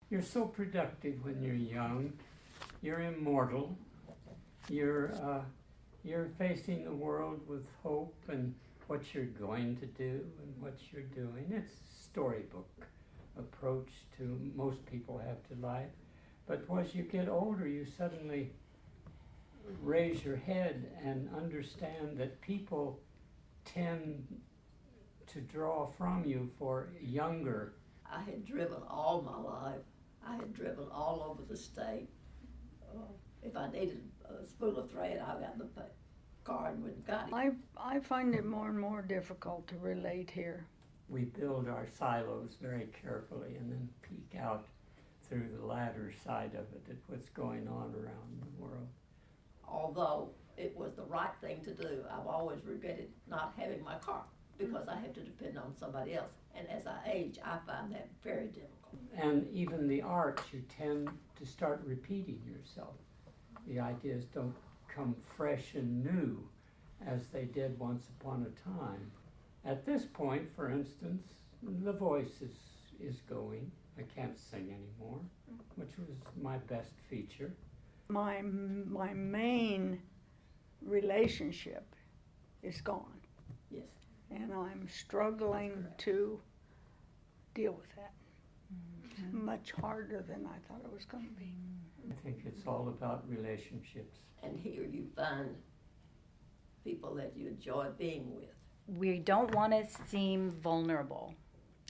You're so productive when you're young. You're immortal. You're facing the world with hope and what you're going to do and what you're doing. It's a storybook approach to most people have to life. But as you get older, you suddenly raise your head and understand that people tend to draw from you for younger. I had driven all my life. I had driven all over the state. If I needed a spool of thread, I got in the car and went and got it. I find it more and more difficult to relate here. We build our silos very carefully and then peek out through the ladder side of it at what's going on around the world. Although it was the right thing to do, I've always regretted not having my car because I have to depend on somebody else. And as I age, I find that very difficult. And even the arts, you tend to start repeating yourself. The ideas don't come fresh and new as they did once upon a time. At this point, for instance, the voice is going. I can't sing anymore, which was my best feature. My main relationship is gone. Yes. And I'm struggling to deal with that. Much harder than I thought it was going to be. I think it's all about relationships. And here you find people that you enjoy being with. We don't want to seem vulnerable.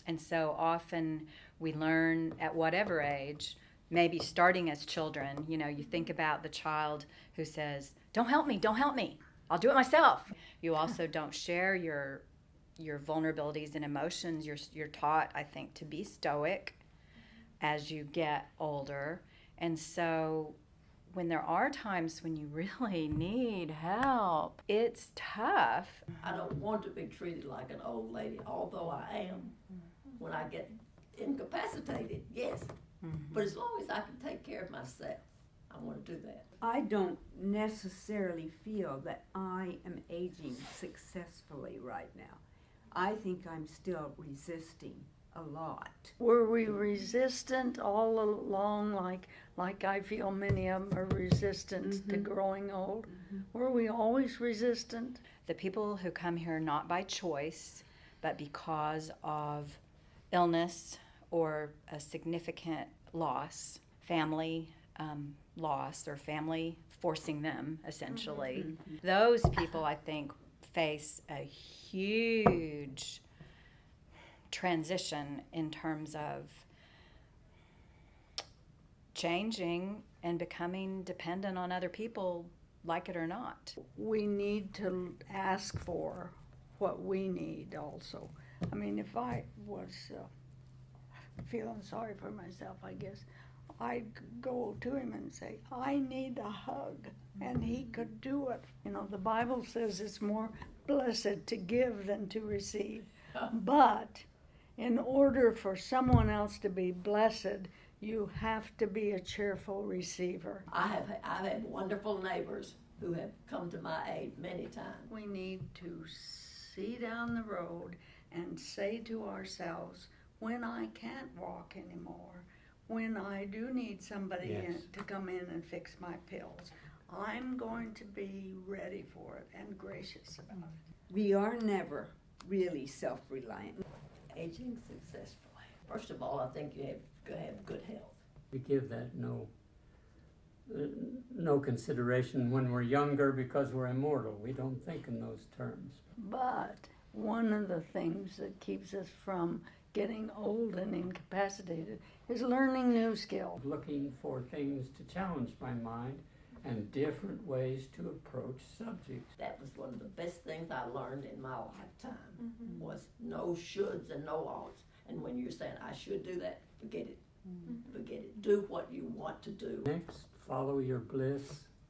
And so often we learn at whatever age, maybe starting as children, you think about the child who says, don't help me, I'll do it myself. You also don't share your vulnerabilities and emotions. You're taught, I think, to be stoic as you get older. And so when there are times when you really need help, it's tough. I don't want to be treated like an old lady, although I am. When I get incapacitated, yes. But as long as I can take care of myself, I want to do that. I don't necessarily feel that I am aging successfully right now. I think I'm still resisting a lot. Were we resistant all along, like I feel many of them are resistant to growing old? Were we always resistant? The people who come here not by choice, but because of illness or a significant loss, family loss, or family forcing them, essentially, those people, I think, face a huge transition in terms of changing and becoming dependent on other people, like it or not. We need to ask for what we need also. I mean, if I was feeling sorry for myself, I guess, I'd go to him and say, I need a hug, and he could do it. The Bible says it's more blessed to give than to receive. But in order for someone else to be blessed, you have to be a cheerful receiver. I've had wonderful neighbors who have come to my aid many times. We need to see down the road and say to ourselves, when I can't walk anymore, when I do need somebody to come in and fix my pills, I'm going to be ready for it and gracious about it. We are never really self-reliant. Aging successfully. First of all, I think you have to have good health. We give that no consideration when we're younger because we're immortal. We don't think in those terms. But one of the things that keeps us from getting old and incapacitated is learning new skills. Looking for things to challenge my mind and different ways to approach subjects. That was one of the best things I learned in my lifetime, was no shoulds and no oughts. And when you're saying, I should do that, forget it. Forget it. Do what you want to do. Next, follow your bliss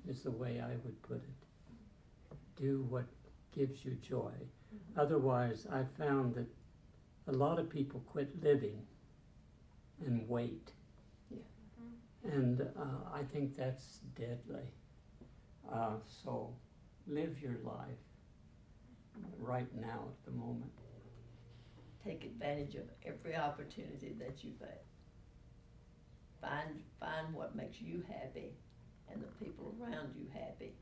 is the way I would put it. Do what gives you joy. Otherwise, I found that a lot of people quit living and wait. And I think that's deadly. So live your life right now at the moment. Take advantage of every opportunity that you've had. find what makes you happy and the people around you happy.